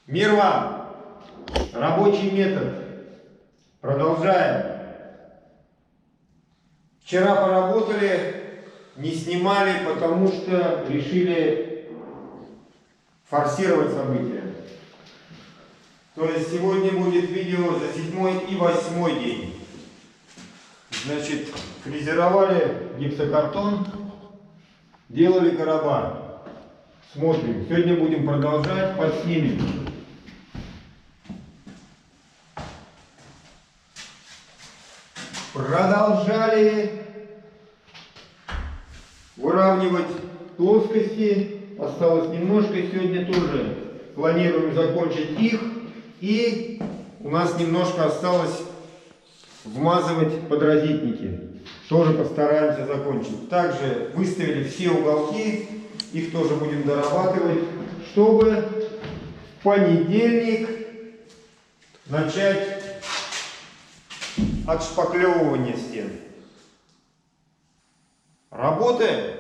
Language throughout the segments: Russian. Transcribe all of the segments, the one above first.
Мир вам! Рабочий метод. Продолжаем. Вчера поработали, не снимали, потому что решили форсировать события. То есть сегодня будет видео за 7 и 8 день. Значит, фрезеровали гипсокартон, делали короба. Смотрим. Сегодня будем продолжать, подснимем. Продолжали выравнивать плоскости. Осталось немножко. Сегодня тоже планируем закончить их. И у нас немножко осталось вмазывать подразитники. Тоже постараемся закончить. Также выставили все уголки. Их тоже будем дорабатывать, чтобы в понедельник начать отшпаклевывание стен. Работаем!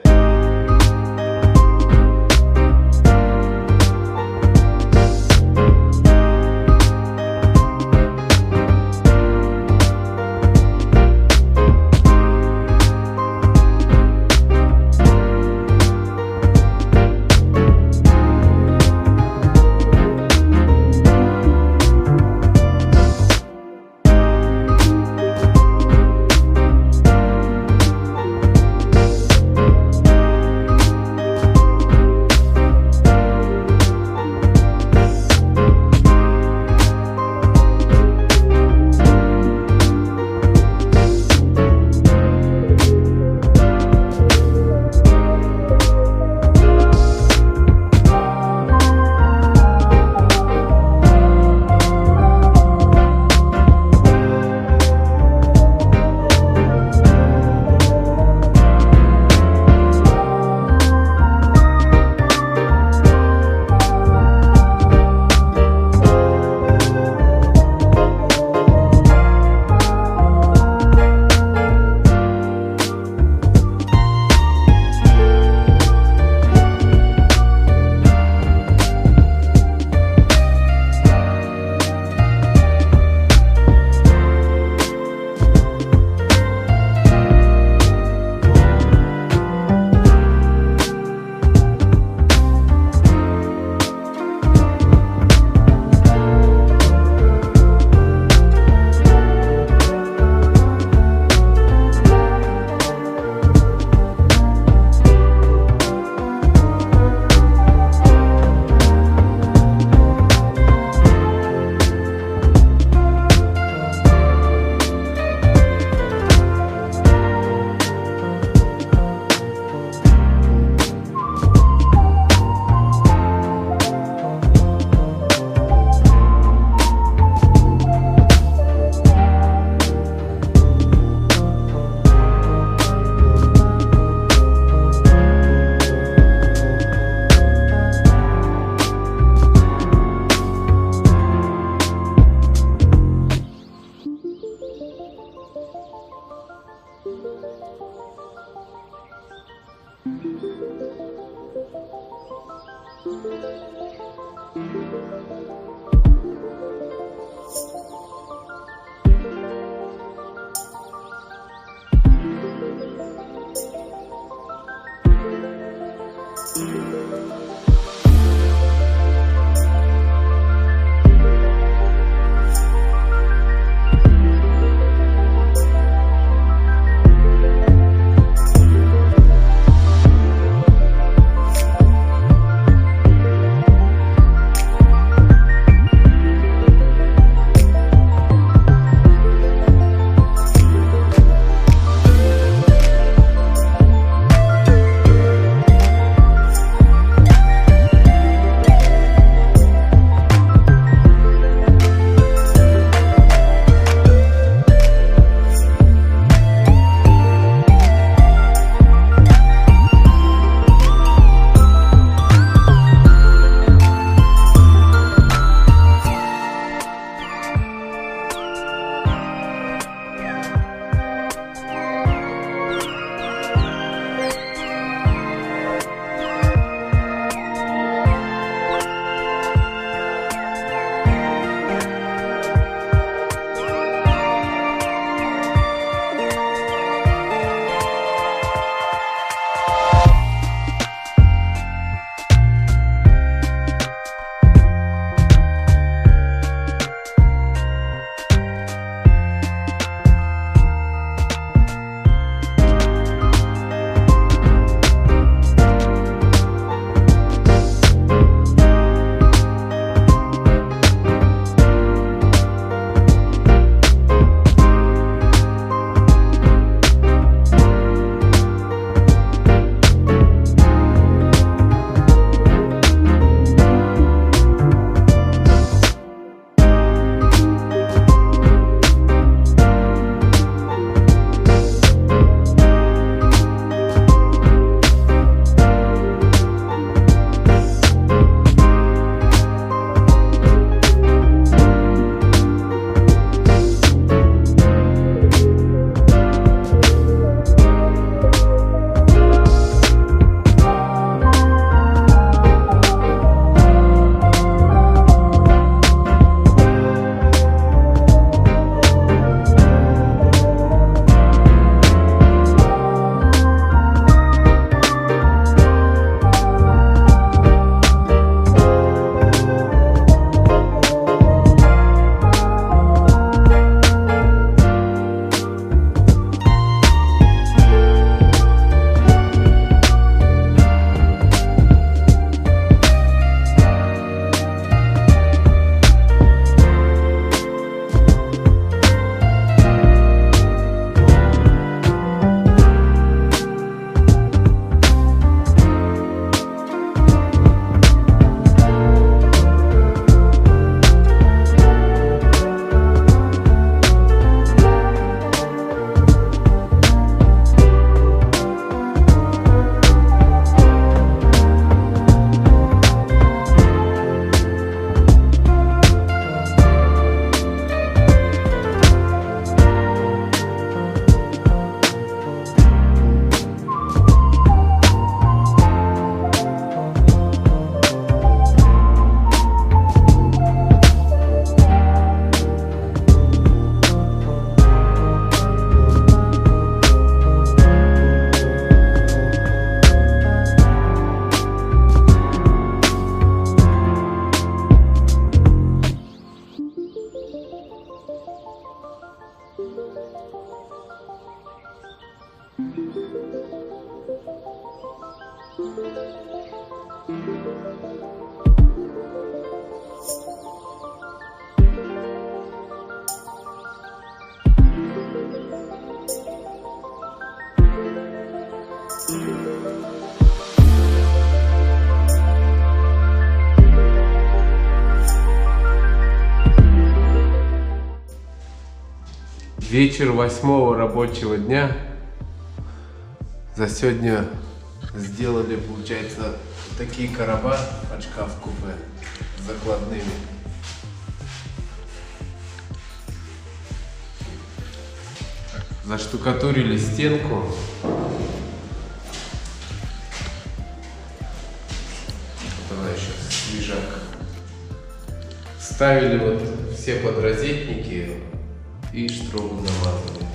Вечер 8-го рабочего дня. За сегодня сделали, получается, такие короба под шкаф-купе с закладными. Заштукатурили стенку. Вот она еще свежак. Ставили вот все подрозетники и штробу замазали.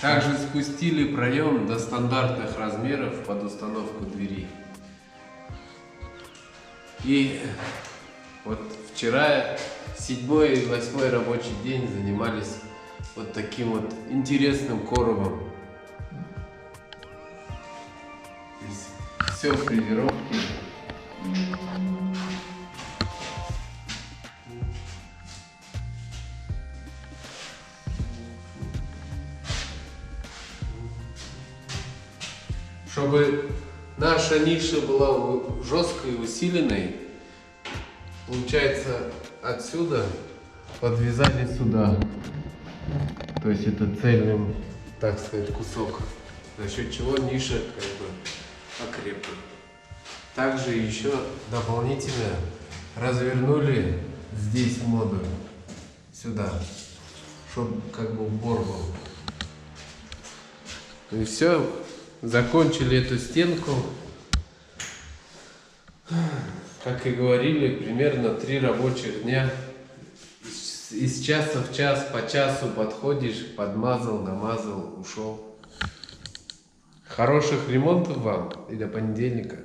Также спустили проем до стандартных размеров под установку двери. И вот вчера, 7-й и 8-й рабочий день, занимались вот таким вот интересным коробом. Здесь все в гравировке. Чтобы наша ниша была жесткой и усиленной, получается, отсюда подвязали сюда. То есть это цельным, так сказать, кусок, за счет чего ниша как бы окрепла. Также еще дополнительно развернули здесь модуль сюда, чтобы как бы упор был. И все. Закончили эту стенку, как и говорили, примерно 3 рабочих дня. Из часа в час, по часу подходишь, подмазал, намазал, ушел. Хороших ремонтов вам и до понедельника.